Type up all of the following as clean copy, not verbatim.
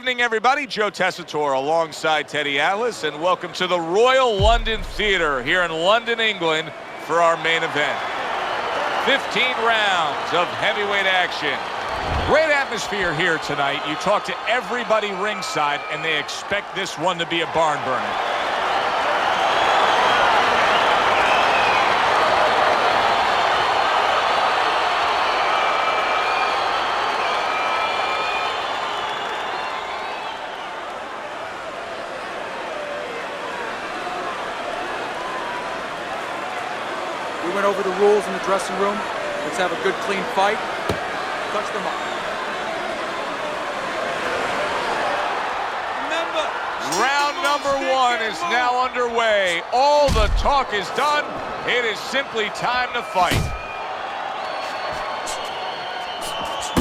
evening, everybody. Joe Tessitore alongside Teddy Atlas, and welcome to the Royal London Theatre here in London, England, for our main event. 15 rounds of heavyweight action. Great atmosphere here tonight. You talk to everybody ringside, and they expect this one to be a barn burner. We went over the rules in the dressing room. Let's have a good, clean fight. Touch them up. Remember, round number one is now underway. All the talk is done. It is simply time to fight.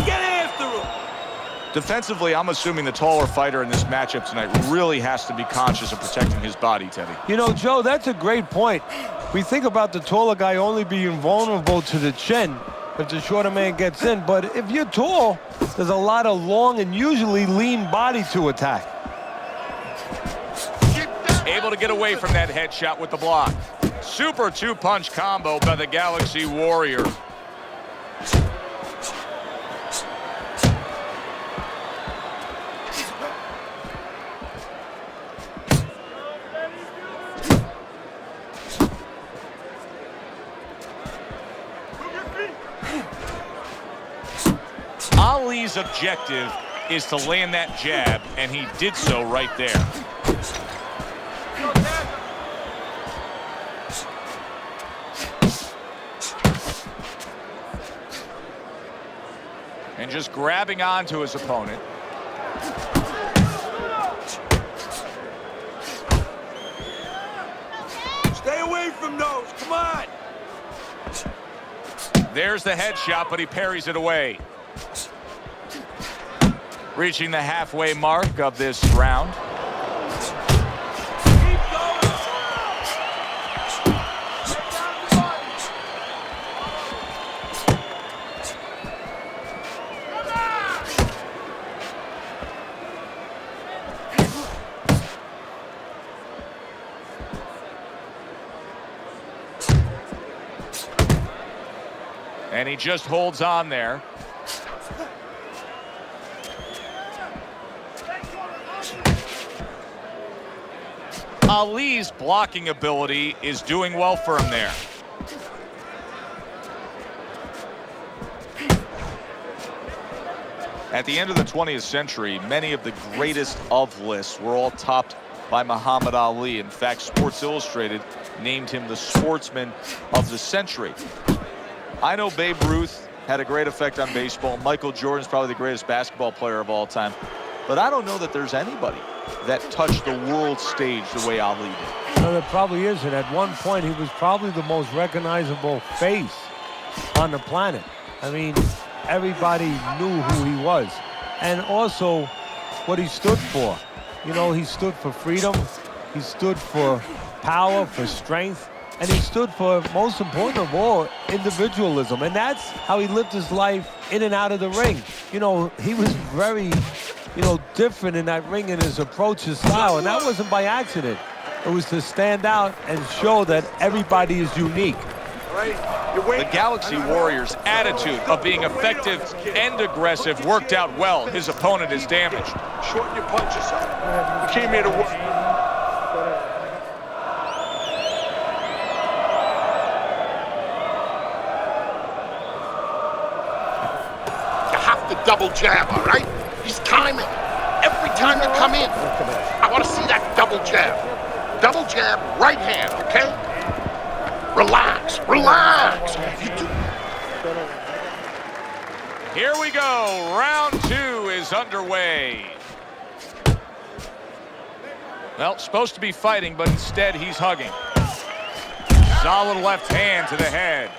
Get after him! Defensively, I'm assuming the taller fighter in this matchup tonight really has to be conscious of protecting his body, Teddy. You know, Joe, that's a great point. We think about the taller guy only being vulnerable to the chin if the shorter man gets in, but if you're tall, there's a lot of long and usually lean body to attack. Able to get away from that headshot with the block. Super two-punch combo by the Galaxy Warrior. Ali's objective is to land that jab, and he did so right there. And just grabbing onto his opponent. Stay away from those, come on! There's the headshot, but he parries it away. Reaching the halfway mark of this round. Keep going! And he just holds on there. Ali's blocking ability is doing well for him there. At the end of the 20th century, many of the greatest of lists were all topped by Muhammad Ali. In fact, Sports Illustrated named him the sportsman of the century. I know Babe Ruth had a great effect on baseball. Michael Jordan's probably the greatest basketball player of all time. But I don't know that there's anybody that touched the world stage the way Ali did. No, there probably isn't. At one point, he was probably the most recognizable face on the planet. I mean, everybody knew who he was. And also, what he stood for. You know, he stood for freedom. He stood for power, for strength. And he stood for, most important of all, individualism. And that's how he lived his life in and out of the ring. You know, he was very, different in that ring in his approach, his style. And that wasn't by accident. It was to stand out and show that everybody is unique. The Galaxy Warrior's attitude of being effective and aggressive worked out well. His opponent is damaged. Shorten your punches up. You came here to work. Double jab, all right? He's timing. Every time you come in, I want to see that double jab. Double jab, right hand, okay? Relax, relax. Here we go. Round two is underway. Well, supposed to be fighting, but instead he's hugging. Solid left hand to the head.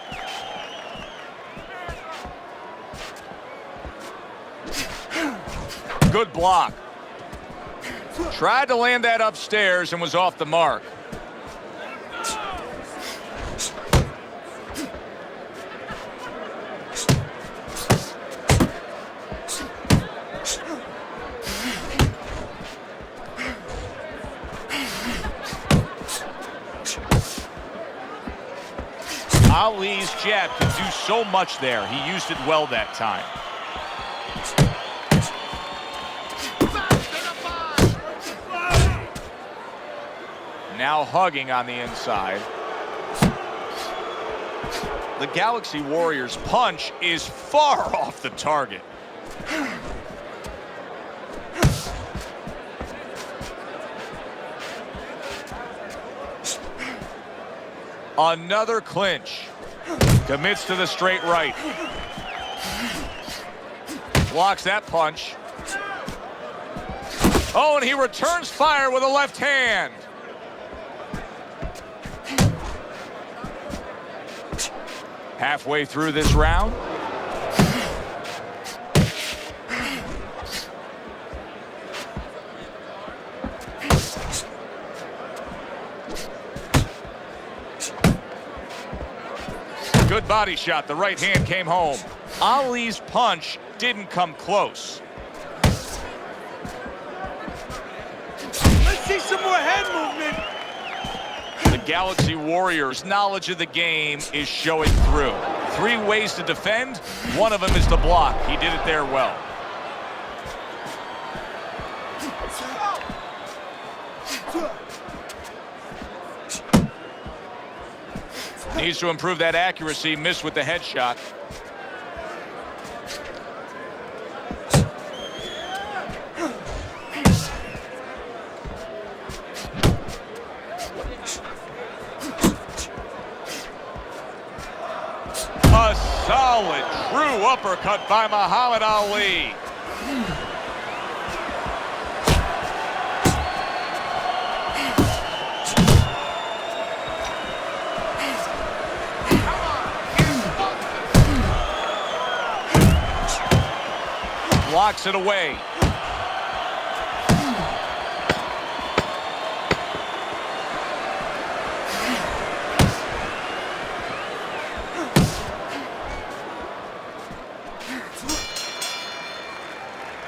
Good block. Tried to land that upstairs and was off the mark. Ali's jab can do so much there. He used it well that time. Now hugging on the inside. The Galaxy Warriors punch is far off the target. Another clinch. Commits to the straight right. Blocks that punch. Oh, and he returns fire with a left hand. Halfway through this round. Good body shot. The right hand came home. Ali's punch didn't come close. Let's see some more head movement. The Galaxy Warriors' knowledge of the game is showing through. 3 ways to defend. One of them is to block. He did it there well. Needs to improve that accuracy. Missed with the headshot. A solid, true uppercut by Muhammad Ali. Blocks it away.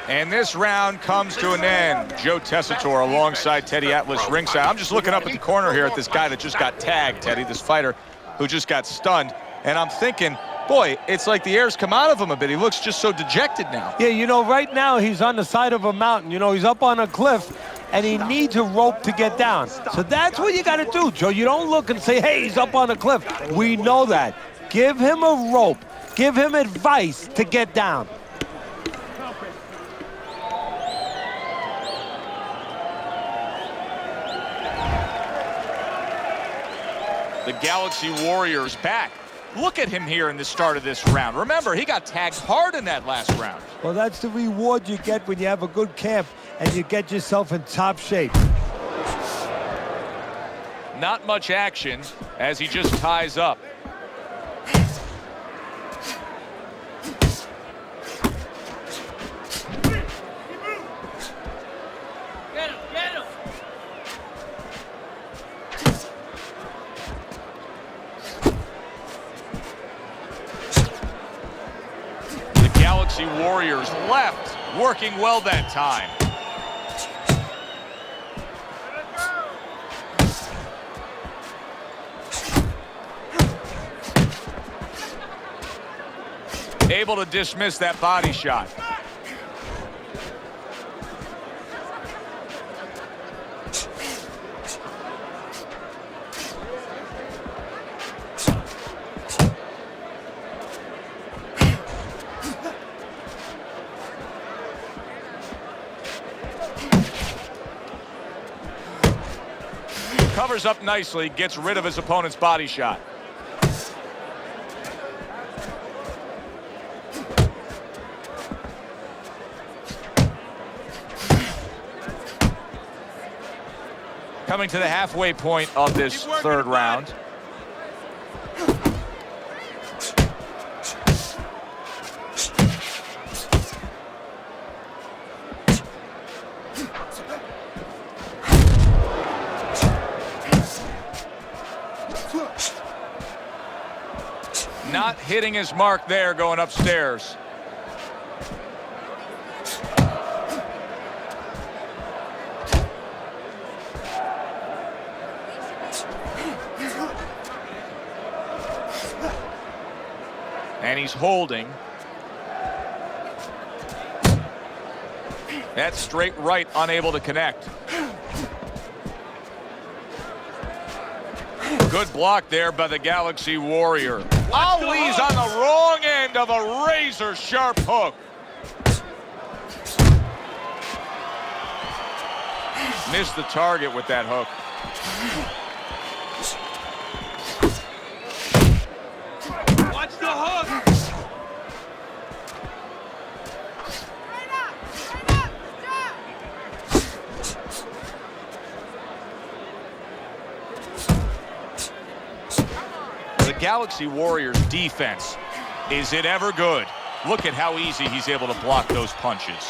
And this round comes to an end. Joe Tessitore alongside Teddy Atlas ringside. I'm just looking up at the corner here at this guy that just got tagged, Teddy, this fighter who just got stunned. And I'm thinking, boy, it's like the air's come out of him a bit. He looks just so dejected now. Yeah, you know, right now he's on the side of a mountain. You know, he's up on a cliff, and he needs a rope to get down. So that's what you got to do, Joe. You don't look and say, hey, he's up on a cliff. We know that. Give him a rope. Give him advice to get down. The Galaxy Warriors back. Look at him here in the start of this round. Remember, he got tagged hard in that last round. Well, that's the reward you get when you have a good camp and you get yourself in top shape. Not much action as he just ties up. Get him, get him. Galaxy Warriors left, working well that time. Able to dismiss that body shot. Covers up nicely, gets rid of his opponent's body shot. Coming to the halfway point of this third round. Not hitting his mark there going upstairs. And he's holding. That's straight right, unable to connect. Good block there by the Galaxy Warrior. Ali's on the wrong end of a razor-sharp hook. Missed the target with that hook. Watch the hook. The Galaxy Warriors defense, is it ever good? Look at how easy he's able to block those punches.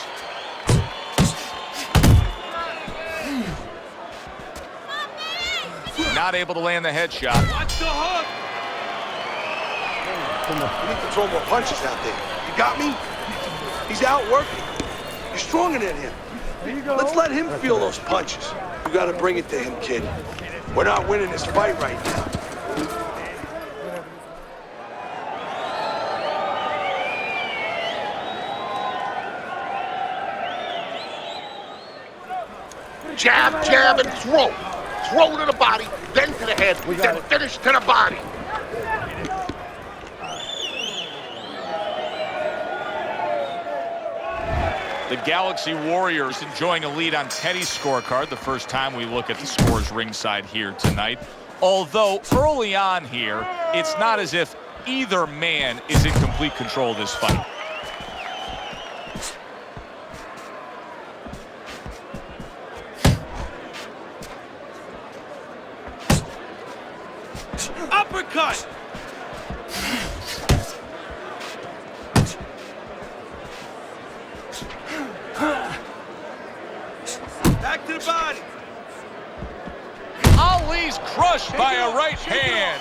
Not able to land the headshot. Watch the hook. You need to throw more punches out there. You got me? He's out working. You're stronger than him. Let's let him feel those punches. You gotta bring it to him, kid. We're not winning this fight right now. Jab, jab, and throw. Throw to the body, then to the head, then finish to the body. The Galaxy Warriors enjoying a lead on Teddy's scorecard, the first time we look at the scores ringside here tonight. Although early on here, it's not as if either man is in complete control of this fight. Uppercut. Back to the body. Ali's crushed by a right hand.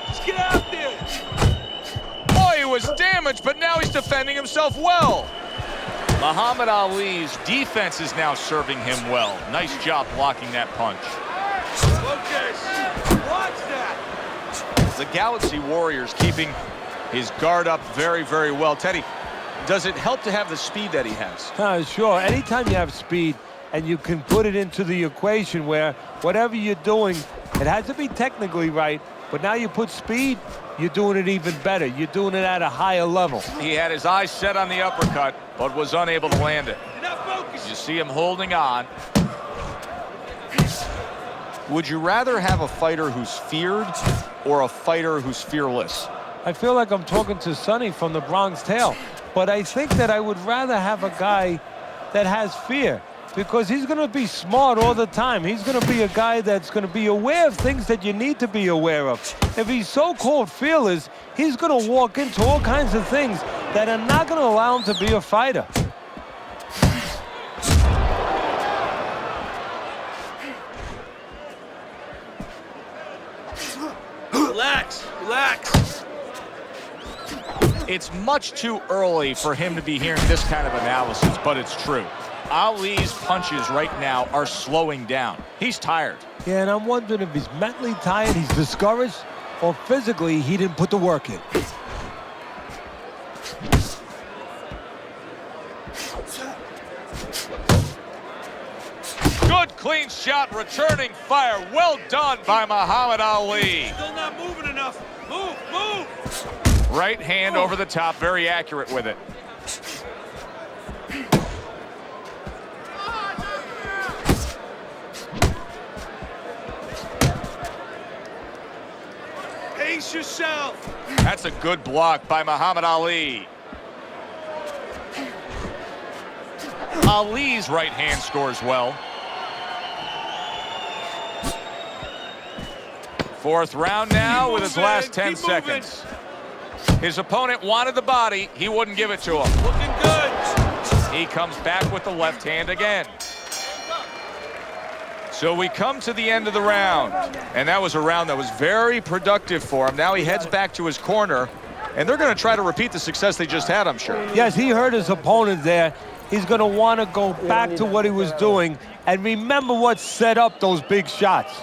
Just get out there. Oh, he was damaged, but now he's defending himself well. Muhammad Ali's defense is now serving him well. Nice job blocking that punch. Focus. Watch that. The Galaxy Warriors keeping his guard up very, very well. Teddy, does it help to have the speed that he has? Sure. Anytime you have speed and you can put it into the equation where whatever you're doing, it has to be technically right, but now you put speed, you're doing it even better. You're doing it at a higher level. He had his eyes set on the uppercut, but was unable to land it. Now focus. You see him holding on. Would you rather have a fighter who's feared or a fighter who's fearless? I feel like I'm talking to Sonny from the Bronx Tale, but I think that I would rather have a guy that has fear, because he's going to be smart all the time. He's going to be a guy that's going to be aware of things that you need to be aware of. If he's so-called fearless, he's going to walk into all kinds of things that are not going to allow him to be a fighter. Relax. Relax. It's much too early for him to be hearing this kind of analysis, but it's true. Ali's punches right now are slowing down. He's tired. Yeah, and I'm wondering if he's mentally tired, he's discouraged, or physically he didn't put the work in. Good clean shot, returning fire. Well done by Muhammad Ali. Still not moving enough. Move. Move. Right hand over the top, very accurate with it. Pace yourself. That's a good block by Muhammad Ali. Ali's right hand scores well. Fourth round now with his last 10 seconds. His opponent wanted the body. He wouldn't give it to him. Looking good. He comes back with the left hand again. So we come to the end of the round. And that was a round that was very productive for him. Now he heads back to his corner. And they're going to try to repeat the success they just had, I'm sure. Yes, he hurt his opponent there. He's going to want to go back to what he was doing and remember what set up those big shots.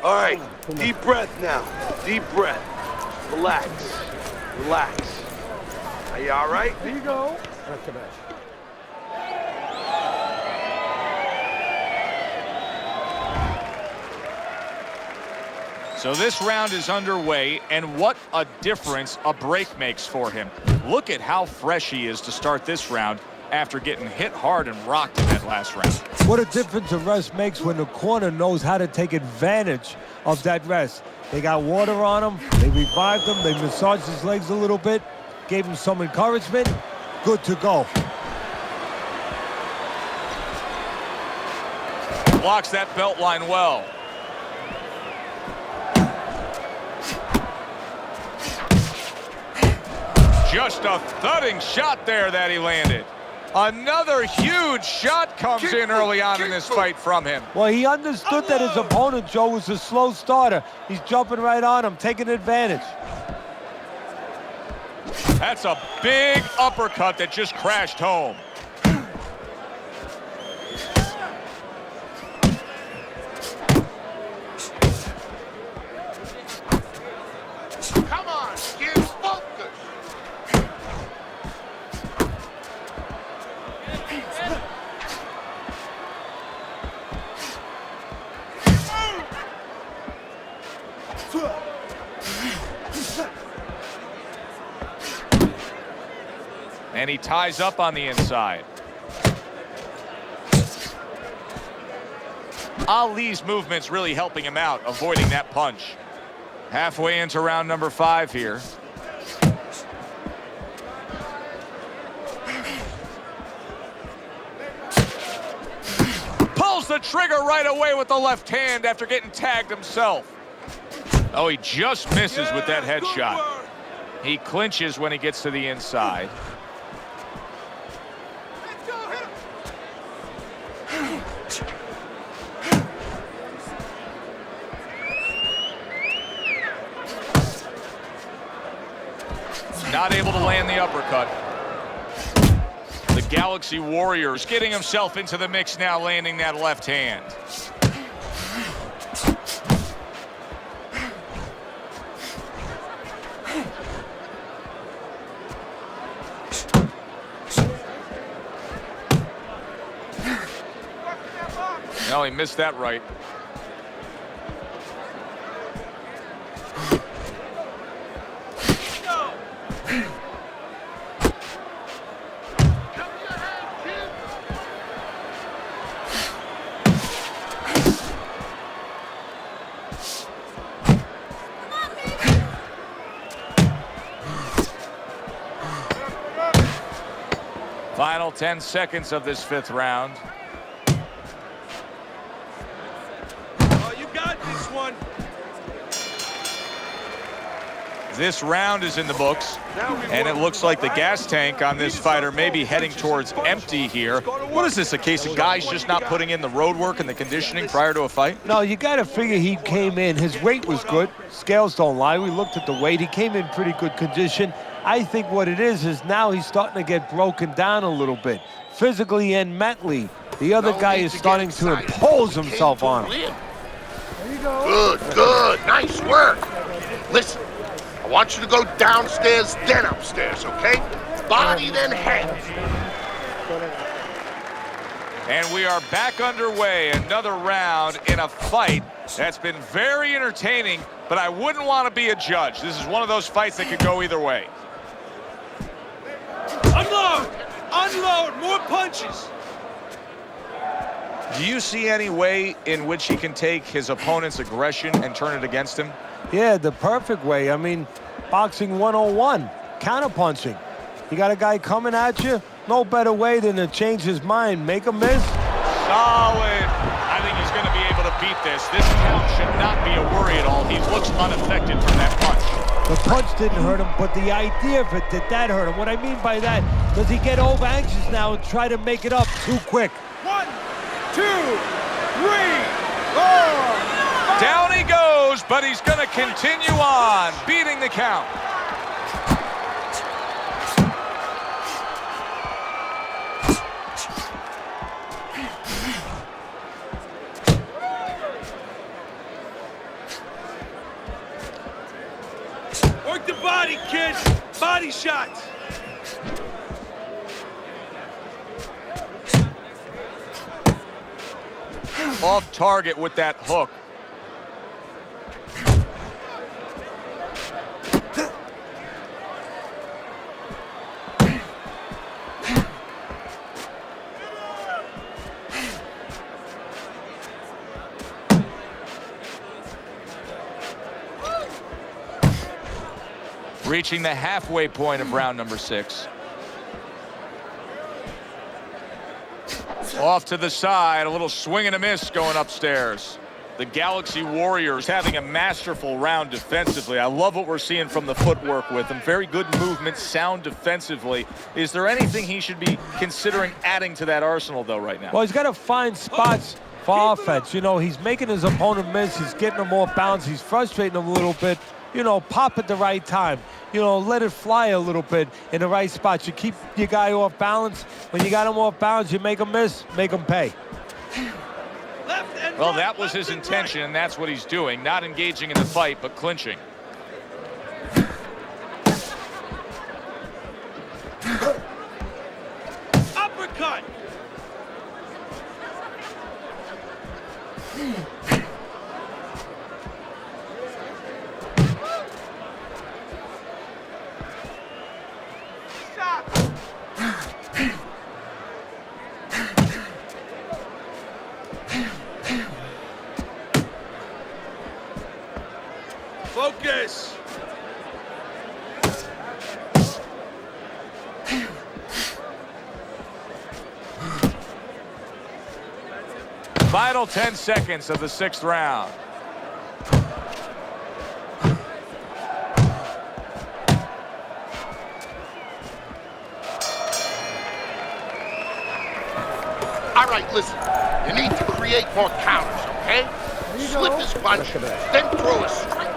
All right, deep breath now. Deep breath. Relax. Relax. Are you all right? Here you go. So this round is underway, and what a difference a break makes for him. Look at how fresh he is to start this round after getting hit hard and rocked in that last round. What a difference a rest makes when the corner knows how to take advantage of that rest. They got water on him, they revived him, they massaged his legs a little bit, gave him some encouragement. Good to go. Blocks that belt line well. Just a thudding shot there that he landed. Another huge shot comes in early on in this fight from him. Well, he understood that his opponent, Joe, was a slow starter. He's jumping right on him, taking advantage. That's a big uppercut that just crashed home. Come on, get focused. And he ties up on the inside. Ali's movement's really helping him out, avoiding that punch. Halfway into round number 5 here. Pulls the trigger right away with the left hand after getting tagged himself. Oh, he just misses with that headshot. He clinches when he gets to the inside. Not able to land the uppercut. The Galaxy Warriors getting himself into the mix now, landing that left hand. No, he missed that right. Final 10 seconds of this 5th round. Oh, you got this one. This round is in the books, and it looks like the gas tank on this fighter may be heading towards empty here. What is this, a case of guys just not putting in the road work and the conditioning prior to a fight? No, you got to figure he came in. His weight was good. Scales don't lie. We looked at the weight. He came in pretty good condition. I think what it is now he's starting to get broken down a little bit, physically and mentally. The other guy is starting to impose himself on him. There you go. Good, good. Nice work. Listen, I want you to go downstairs, then upstairs, okay? Body, then head. And we are back underway. Another round in a fight that's been very entertaining, but I wouldn't want to be a judge. This is one of those fights that could go either way. Unload! Unload! More punches! Do you see any way in which he can take his opponent's aggression and turn it against him? Yeah, the perfect way. I mean, boxing 101, counterpunching. You got a guy coming at you, no better way than to change his mind, make a miss. Solid. I think he's going to be able to beat this. This count should not be a worry at all. He looks unaffected from that punch. The punch didn't hurt him, but the idea of it, did that hurt him? What I mean by that, does he get over anxious now and try to make it up too quick? 1, 2, 3, 4. Down he goes, but he's going to continue on, beating the count. Off target with that hook. Reaching the halfway point of round number 6. Off to the side, a little swing and a miss going upstairs. The Galaxy Warriors having a masterful round defensively. I love what we're seeing from the footwork with him. Very good movement, sound defensively. Is there anything he should be considering adding to that arsenal, though, right now? Well, he's got to find spots for offense. You know, he's making his opponent miss. He's getting him off balance. He's frustrating him a little bit. You know, pop at the right time. You know, let it fly a little bit in the right spot. You keep your guy off balance. When you got him off balance, you make him miss, make him pay. Well, that was his intention, and that's what he's doing. Not engaging in the fight, but clinching. Uppercut. Focus. Final 10 seconds of the 6th round. All right, listen. You need to create more counters, okay? Slip his punch, then throw a strike.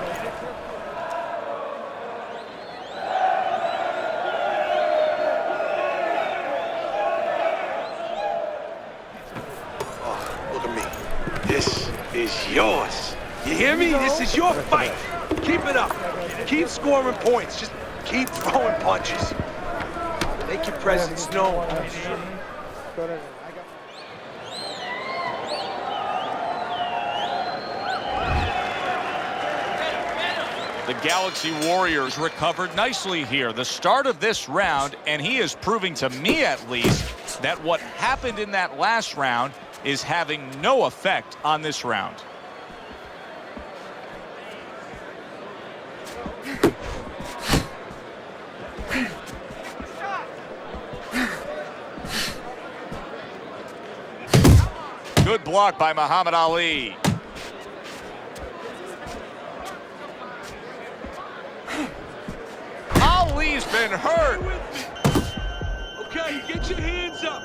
Look at me. This is yours. You hear me? This is your fight. Keep it up. Keep scoring points. Just keep throwing punches. Make your presence known. The Galaxy Warriors recovered nicely here. The start of this round, and he is proving to me at least that what happened in that last round is having no effect on this round. Good block by Muhammad Ali. Ali's been hurt. Okay, get your hands up.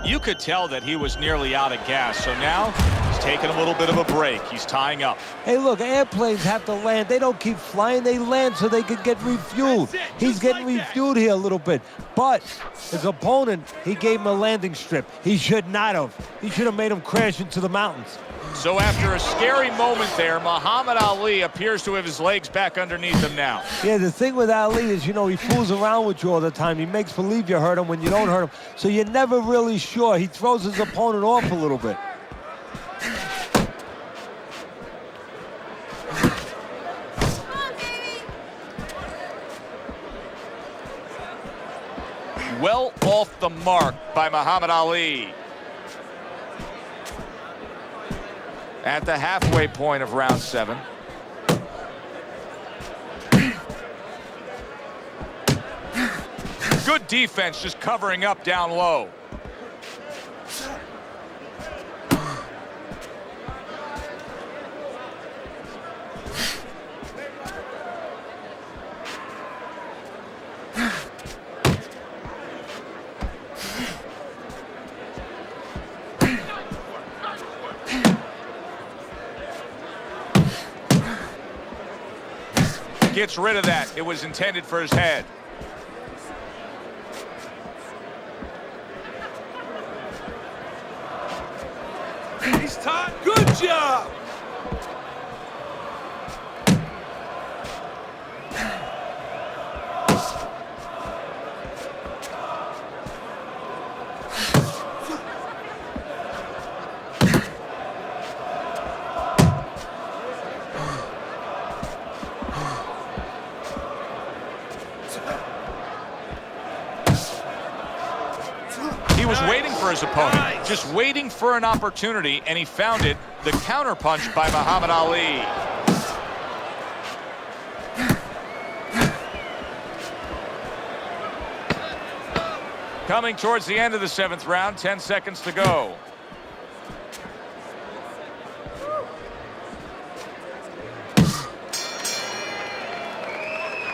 You could tell that he was nearly out of gas, so now he's taking a little bit of a break. He's tying up. Hey, look, airplanes have to land. They don't keep flying. They land so they can get refueled. He's getting refueled here a little bit. But his opponent, he gave him a landing strip. He should not have. He should have made him crash into the mountains. So after a scary moment there, Muhammad Ali appears to have his legs back underneath him now. Yeah, the thing with Ali is, you know, he fools around with you all the time. He makes believe you hurt him when you don't hurt him. So you're never really sure. He throws his opponent off a little bit. Well off the mark by Muhammad Ali. At the halfway point of round 7. Good defense, just covering up down low. Gets rid of that. It was intended for his head. He's tied. Good job. He was waiting for his opponent, just waiting for an opportunity, and he found it. The counterpunch by Muhammad Ali. Coming towards the end of the 7th round, 10 seconds to go.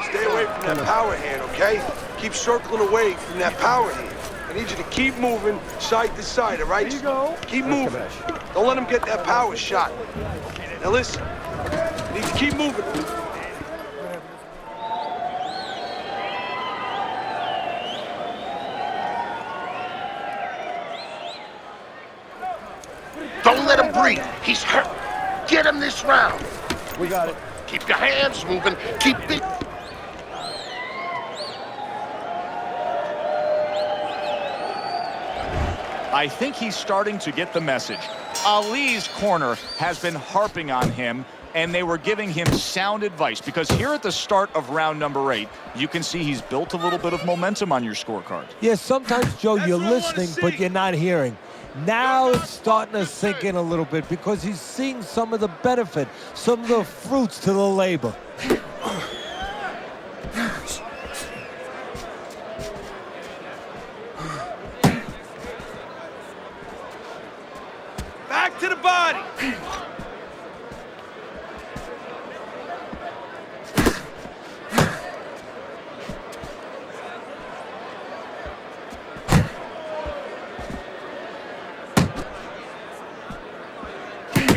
Stay away from that power hand, okay? Keep circling away from that power hand. I need you to keep moving side to side, all right? Here you go. Keep moving. Don't let him get that power shot. Now listen, you need to keep moving. Don't let him breathe. He's hurt. Get him this round. We got it. Keep your hands moving. Keep it. I think he's starting to get the message. Ali's corner has been harping on him, and they were giving him sound advice, because here at the start of round number 8, you can see he's built a little bit of momentum on your scorecard. Yes, sometimes, Joe, you're listening, but you're not hearing. Now it's starting to sink in a little bit because he's seeing some of the benefit, some of the fruits to the labor. Back to the body.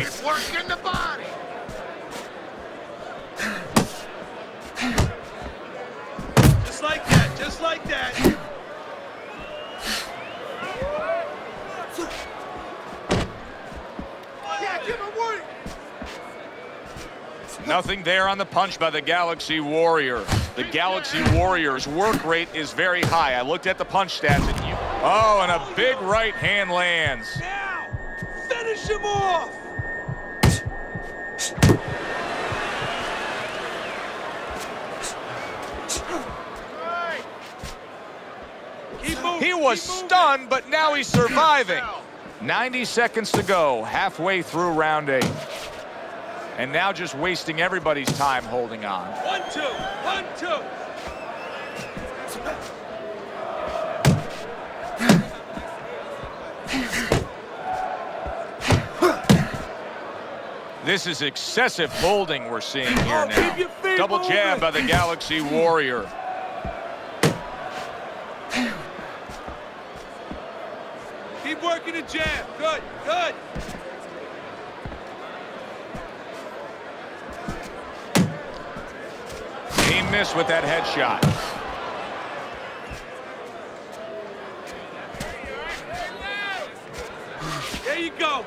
It's working the body. Just like that, just like that. Yeah, give him work. Nothing there on the punch by the Galaxy Warrior. The Galaxy Warrior's work rate is very high. I looked at the punch stats, and and a big right hand lands. Now, finish him off. Keep moving, He was stunned, but now he's surviving. 90 seconds to go, halfway through round 8. And now just wasting everybody's time holding on. 1-2, 1-2. This is excessive holding we're seeing here Keep your now. feet Double jab by the Galaxy Warrior. Keep working the jab. Good, good. He missed with that headshot. There you go.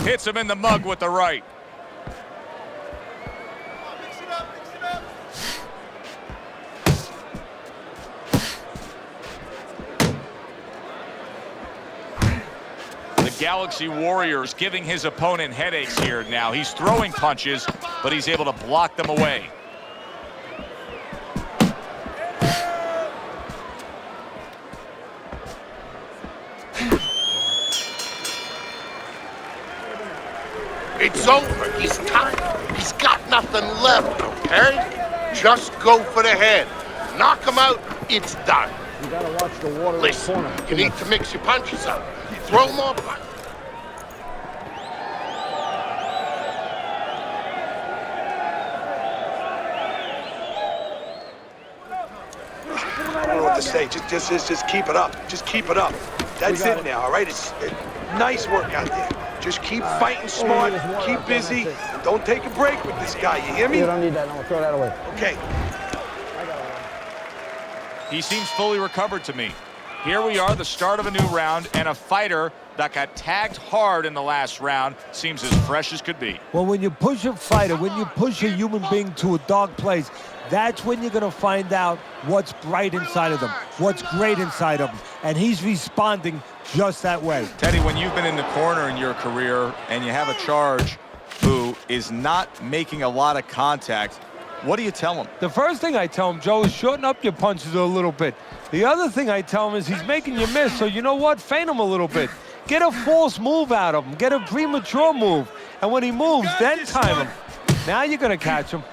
Hits him in the mug with the right. Mix it up, mix it up. The Galaxy Warriors giving his opponent headaches here now. He's throwing punches, but he's able to block them away. It's over. He's tired. He's got nothing left, okay? Just go for the head. Knock him out. It's done. You gotta watch the water. Listen, you need to mix your punches up. Throw more punches. I don't know what to say. Just keep it up. Just keep it up. That's it now, all right? It's nice work out there. Just keep fighting smart, keep busy, and don't take a break with this guy. You hear me? You don't need that. No, throw that away. Okay. He seems fully recovered to me. Here we are, the start of a new round, and a fighter that got tagged hard in the last round seems as fresh as could be. Well, when you push a fighter, when you push a human being to a dark place, That's when you're going to find out what's bright inside of them, what's great inside of them. And he's responding just that way. Teddy, when you've been in the corner in your career and you have a charge who is not making a lot of contact, what do you tell him? The first thing I tell him, Joe, is shorten up your punches a little bit. The other thing I tell him is he's making you miss, so you know what? Feint him a little bit. Get a false move out of him. Get a premature move. And when he moves, then time him. Now you're going to catch him.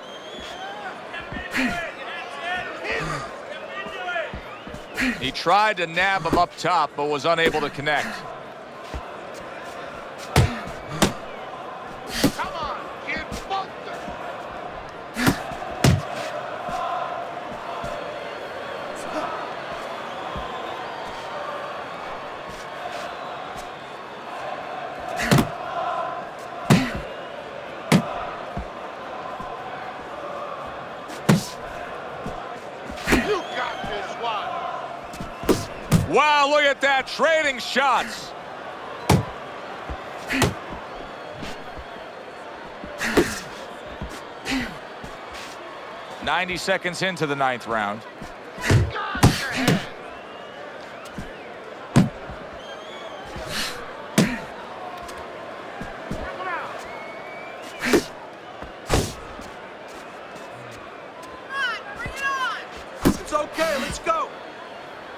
He tried to nab him up top, but was unable to connect. Come on, kid, bump them. You got this one. Wow, look at that, trading shots. "90 seconds into the 9th round. It's okay, let's go.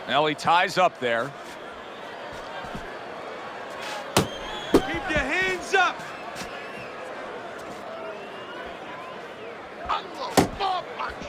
Now he ties up there. Keep your hands up. Unload more punches.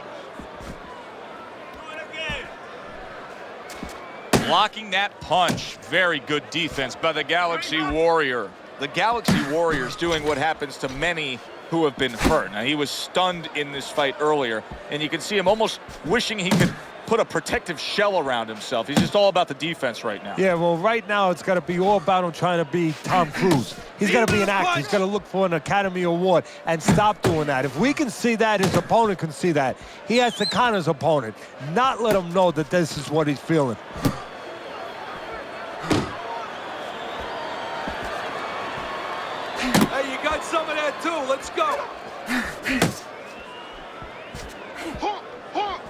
Blocking that punch. Very good defense by the Galaxy Warrior. The Galaxy Warrior is doing what happens to many who have been hurt. Now, he was stunned in this fight earlier, and you can see him almost wishing he could put a protective shell around himself. He's just all about the defense right now. Yeah, well, right now it's got to be all about him trying to be Tom Cruise. He's got to be an actor. He's got to look for an Academy Award and stop doing that. If we can see that, his opponent can see that. He has to con his opponent, not let him know that this is what he's feeling. Hey, you got some of that too. Let's go. Hook, hook.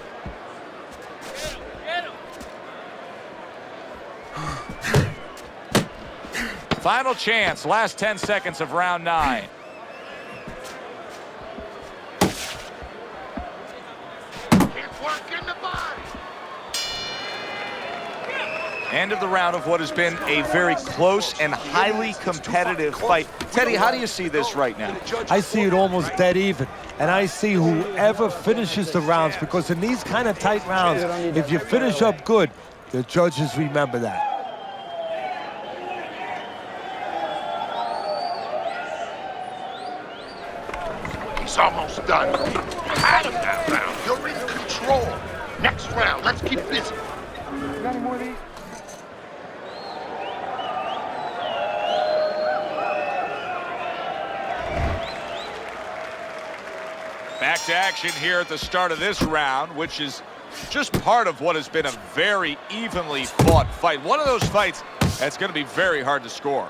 Final chance, last 10 seconds of round 9. Keep working the body. End of the round of what has been a very close and highly competitive fight. Teddy, how do you see this right now? I see it almost dead even, and I see whoever finishes the rounds, because in these kind of tight rounds, if you finish up good, the judges remember that. He's almost done. You had him that round. You're in control. Next round, let's keep busy. Got any more of these? Back to action here at the start of this round, which is just part of what has been a very evenly fought fight. One of those fights that's going to be very hard to score.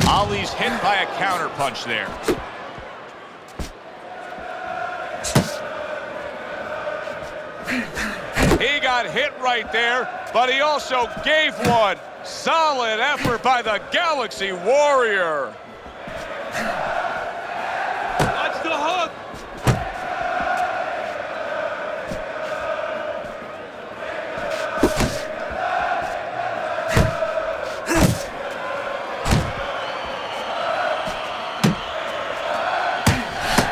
Ali's hit by a counter punch there. He got hit right there, but he also gave one. Solid effort by the Galaxy Warrior. Watch the hook.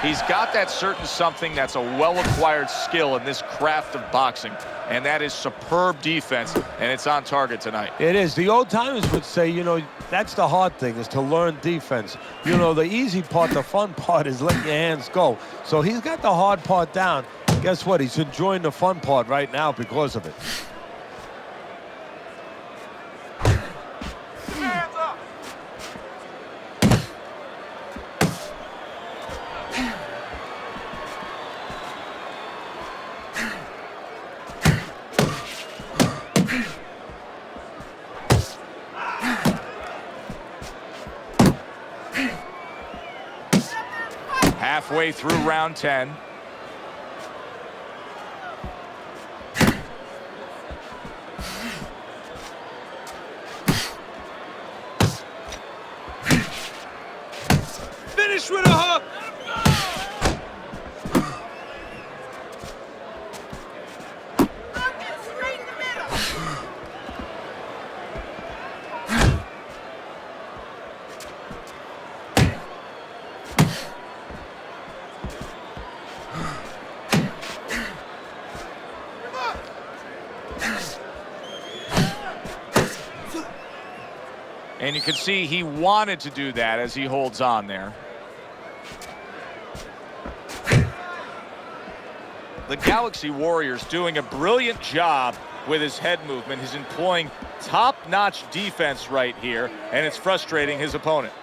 He's got that certain something that's a well-acquired skill in this craft of boxing, and that is superb defense, and it's on target tonight. It is. The old timers would say, you know, that's the hard thing, is to learn defense. You know, the easy part, the fun part is letting your hands go. So he's got the hard part down. Guess what? He's enjoying the fun part right now because of it. Hands up. Halfway through round 10. Finish with a hook. And you can see he wanted to do that as he holds on there. The Galaxy Warriors doing a brilliant job with his head movement. He's employing top-notch defense right here, and it's frustrating his opponent.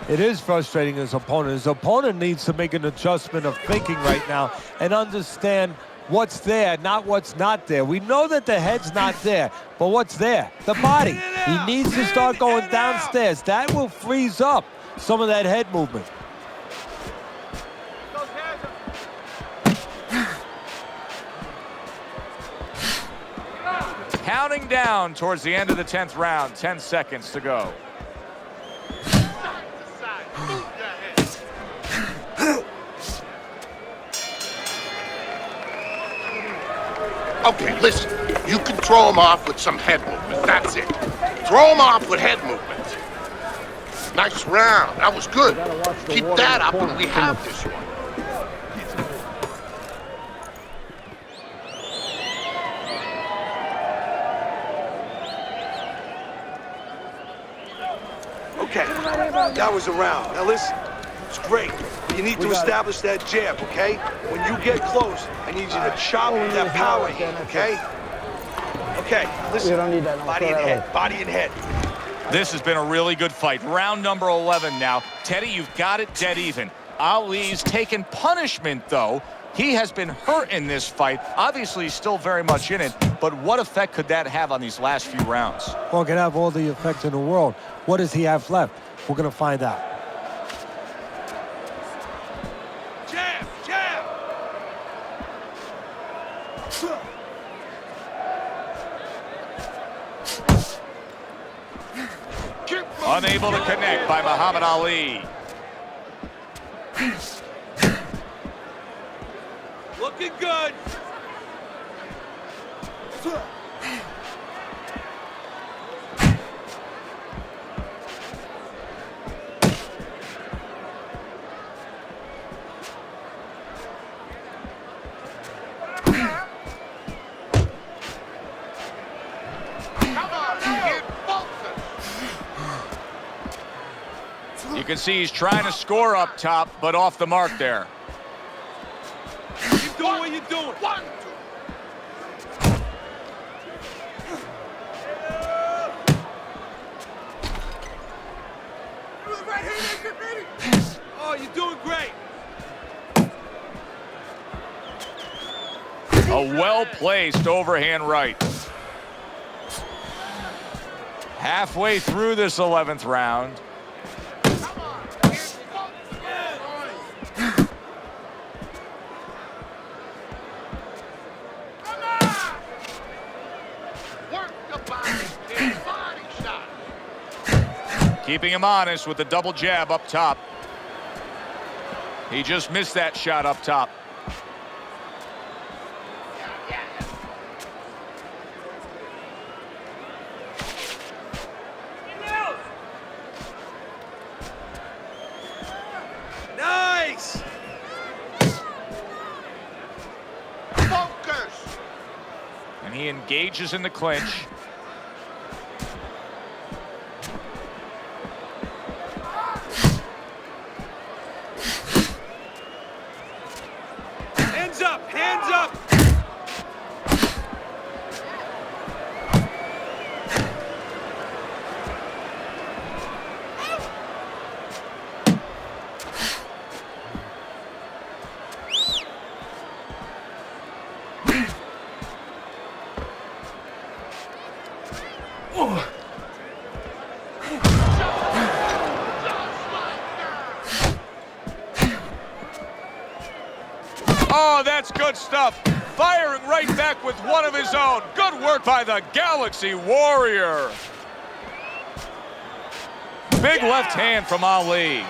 It is frustrating his opponent. His opponent needs to make an adjustment of thinking right now and understand what's there, not what's not there. We know that the head's not there, but what's there? The body. He needs to start going downstairs. That will freeze up some of that head movement. Counting down towards the end of the 10th round, 10 seconds to go. Okay, listen. You can throw him off with some head movement. That's it. Throw him off with head movement. Nice round. That was good. Keep that up and we have this one. Okay, that was a round. Now listen, it's great. You need to establish that jab, okay? When you get close, I need you to chop with that power hand, okay? Okay, listen, body and head, body and head. This has been a really good fight. Round number 11 now. Teddy, you've got it dead even. Ali's taken punishment, though. He has been hurt in this fight. Obviously, he's still very much in it, but what effect could that have on these last few rounds? Well, it can have all the effect in the world. What does he have left? We're going to find out. Jab, jab. Unable to connect by Muhammad Ali. Looking good. You can see he's trying to score up top, but off the mark there. Keep doing what you're doing. 1, 2. Oh, you're doing great. A well-placed overhand right. Halfway through this 11th round. Keeping him honest with the double jab up top. He just missed that shot up top. Nice. Focus. And he engages in the clinch. Hands up, hands up. Oh, that's good stuff. Firing right back with one of his own. Good work by the Galaxy Warrior. Big left hand from Ali.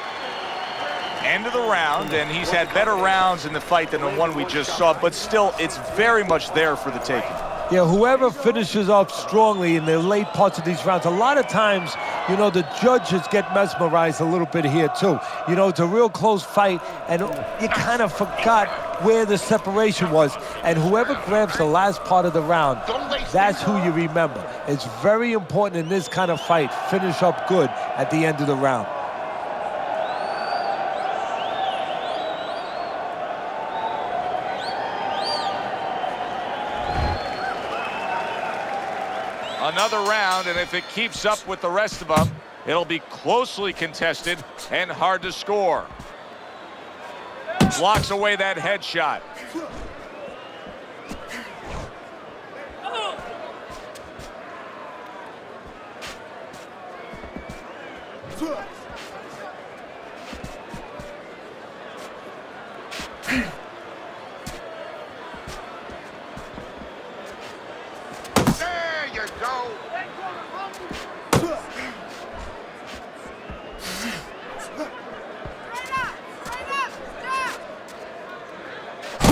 End of the round, and he's had better rounds in the fight than the one we just saw, but still, it's very much there for the taking. Yeah, whoever finishes off strongly in the late parts of these rounds, a lot of times, you know, the judges get mesmerized a little bit here too. You know, it's a real close fight, and you kind of forgot where the separation was. And whoever grabs the last part of the round, that's who you remember. It's very important in this kind of fight, finish up good at the end of the round. Another round, and if it keeps up with the rest of them, it'll be closely contested and hard to score. Blocks away that headshot.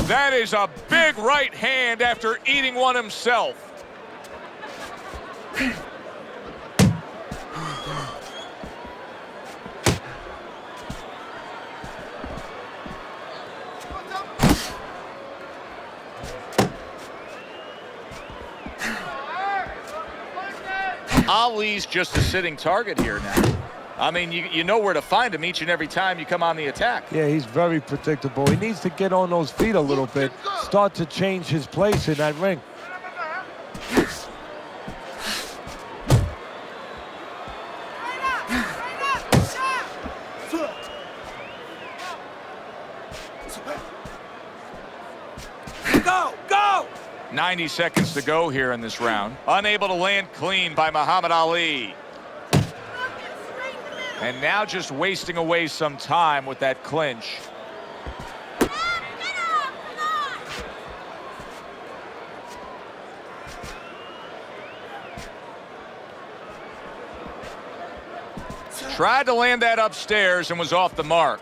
That is a big right hand after eating one himself. Ali's just a sitting target here now. I mean, you know where to find him each and every time you come on the attack. Yeah, he's very predictable. He needs to get on those feet a little bit, start to change his place in that ring. Go, go! 90 seconds to go here in this round. Unable to land clean by Muhammad Ali. And now just wasting away some time with that clinch. Tried to land that upstairs and was off the mark.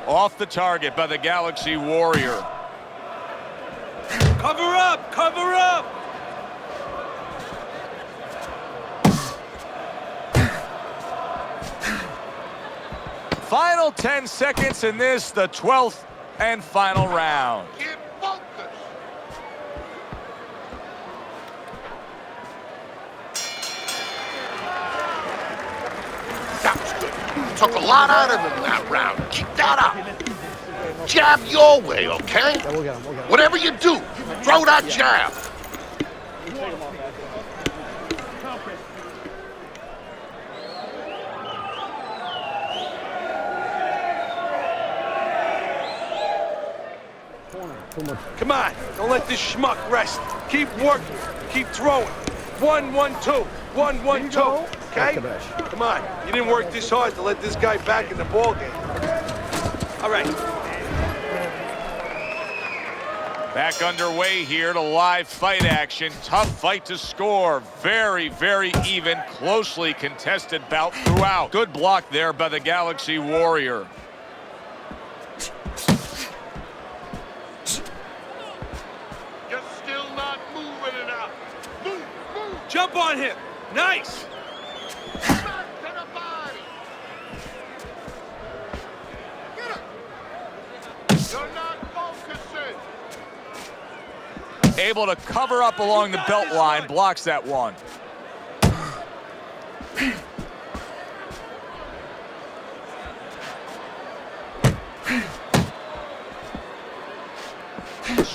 Off the target by the Galaxy Warrior. Cover up! Cover up! Final 10 seconds in this, the 12th and final round. Get focused. That was good. Took a lot out of him in that round. Keep that up. Jab your way, okay? Yeah, we'll get him. Whatever you do, throw that jab. Come on, don't let this schmuck rest. Keep working, keep throwing. 1, 1, 2, 1, 1, 2. Okay? Come on, you didn't work this hard to let this guy back in the ball game. All right. Back underway here to live fight action. Tough fight to score. Very, very even, closely contested bout throughout. Good block there by the Galaxy Warrior. You're still not moving enough. Move, move. Jump on him! Nice! Back to the body. Get him. You're not focusing. Able to cover up along the belt line, blocks that one.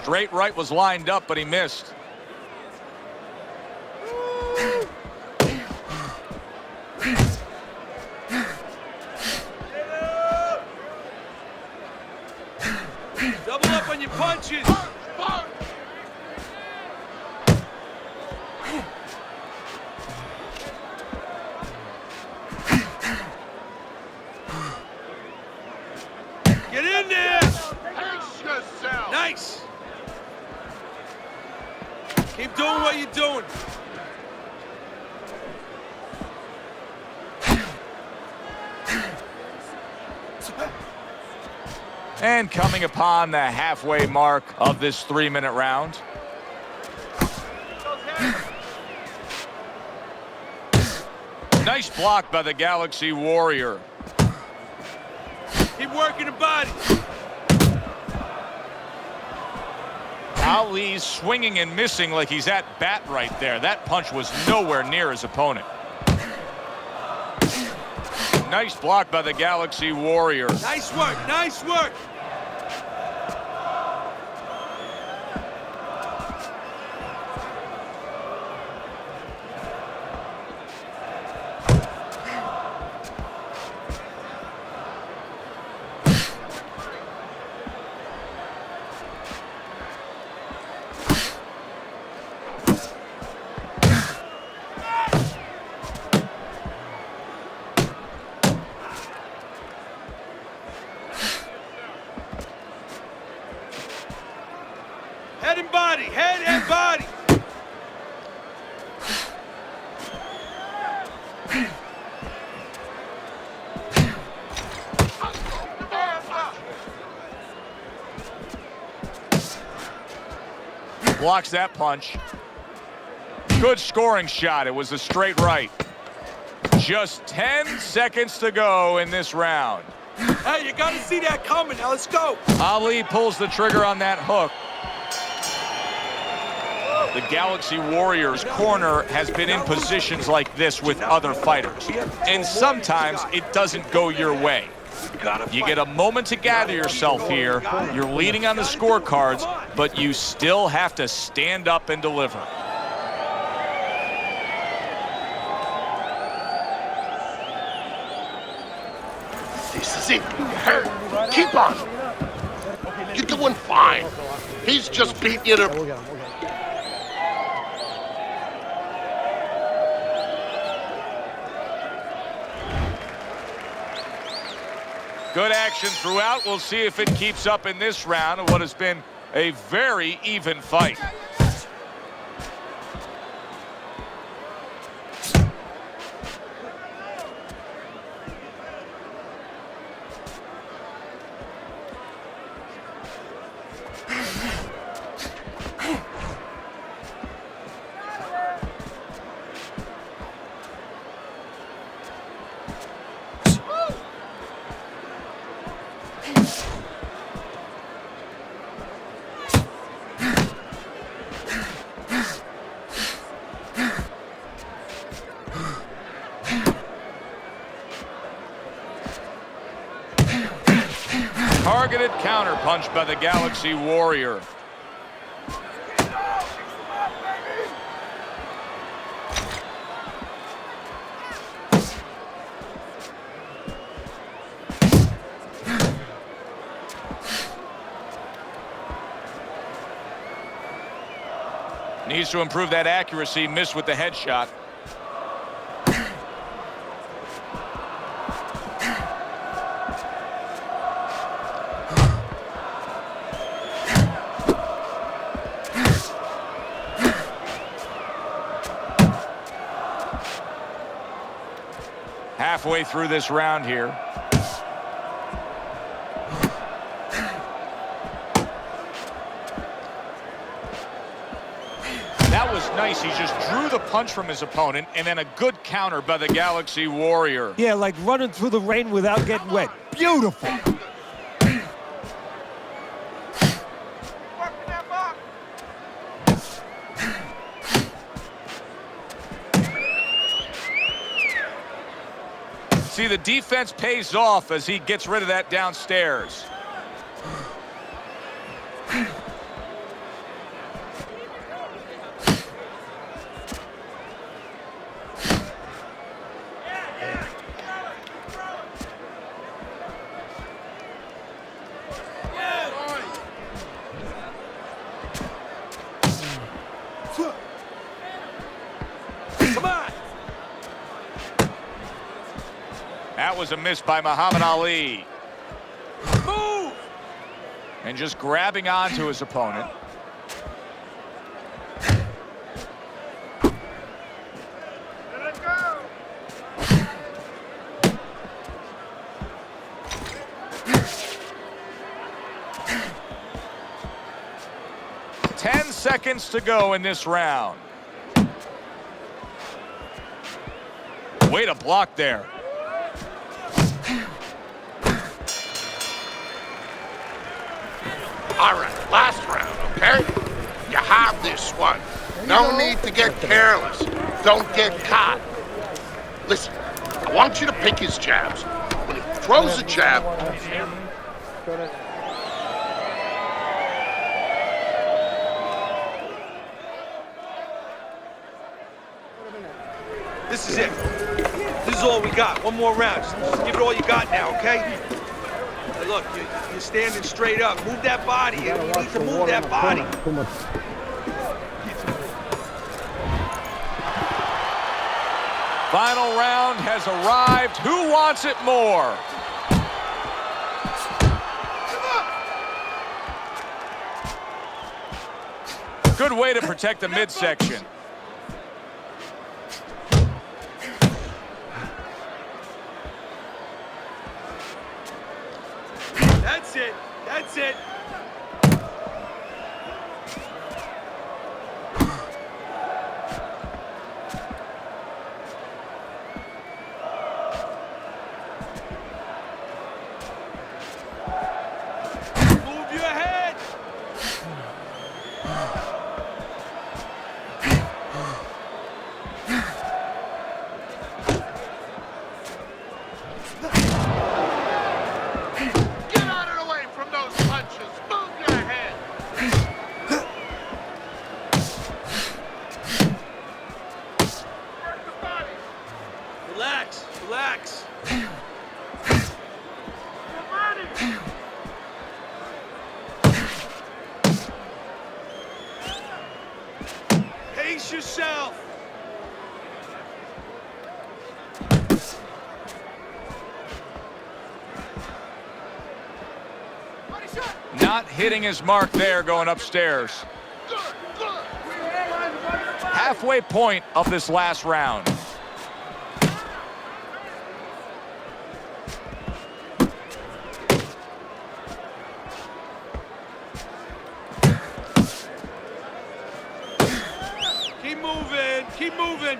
Straight right was lined up, but he missed. Double up on your punches. Get in there. Pace yourself. Nice. Keep doing what you're doing. And coming upon the halfway mark of this 3-minute round. Nice block by the Galaxy Warrior. Keep working the body. Ali's swinging and missing like he's at bat right there. That punch was nowhere near his opponent. Nice block by the Galaxy Warrior. Nice work. Nice work. Head and body. Head and body. Blocks that punch. Good scoring shot. It was a straight right. Just 10 seconds to go in this round. Hey, you gotta see that coming. Now let's go. Ali pulls the trigger on that hook. The Galaxy Warriors corner has been in positions like this with other fighters. And sometimes it doesn't go your way. You get a moment to gather yourself here. You're leading on the scorecards, but you still have to stand up and deliver. This is it. Hurt. Keep on. You're doing fine. He's just beating you to... Good action throughout. We'll see if it keeps up in this round of what has been a very even fight. Targeted counterpunch by the Galaxy Warrior. Needs to improve that accuracy. Missed with the headshot. Halfway through this round here. That was nice. He just drew the punch from his opponent, and then a good counter by the Galaxy Warrior. Yeah, like running through the rain without getting wet. Beautiful. See, the defense pays off as he gets rid of that downstairs. That was a miss by Muhammad Ali. Move! And just grabbing onto his opponent. Let it go! 10 seconds to go in this round. Way to block there. All right, last round, okay? You have this one. No need to get careless. Don't get caught. Listen, I want you to pick his jabs. When he throws a jab, This is it. This is all we got. One more round. Just give it all you got now, okay? Hey, look, you're standing straight up. Move that body. You need to move that body. Too much. Final round has arrived. Who wants it more? Good way to protect the midsection. That's it. That's it. Move your head. get out of the way from those punches. Move your head. Work the body. Relax. Relax. Pace yourself. Not hitting his mark there going upstairs. Good, good. Halfway point of this last round. Keep moving. Keep moving.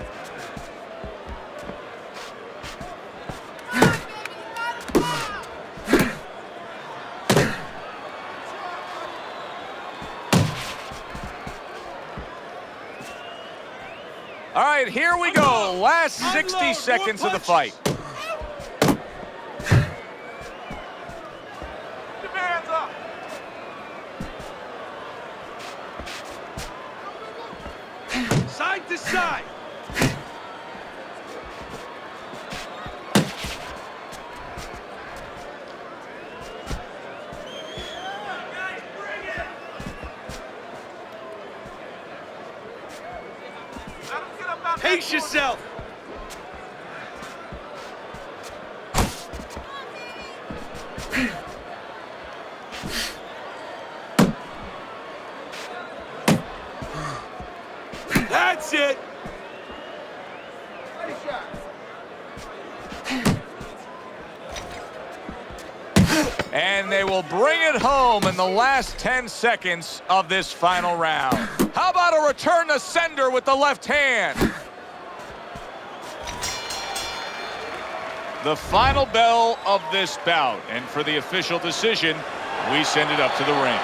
All right, here we go. Last 60 seconds of the fight. Hands up! Side to side. Let him get up out Pace yourself. That's it. And they will bring it home in the last 10 seconds of this final round. How about a return to sender with the left hand? The final bell of this bout. And for the official decision, we send it up to the ring.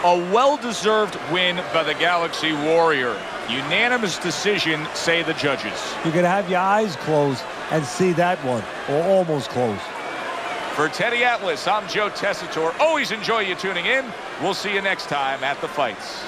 A well-deserved win by the Galaxy Warrior. Unanimous decision, say the judges. You can have your eyes closed and see that one, or almost closed. For Teddy Atlas, I'm Joe Tessitore. Always enjoy you tuning in. We'll see you next time at the fights.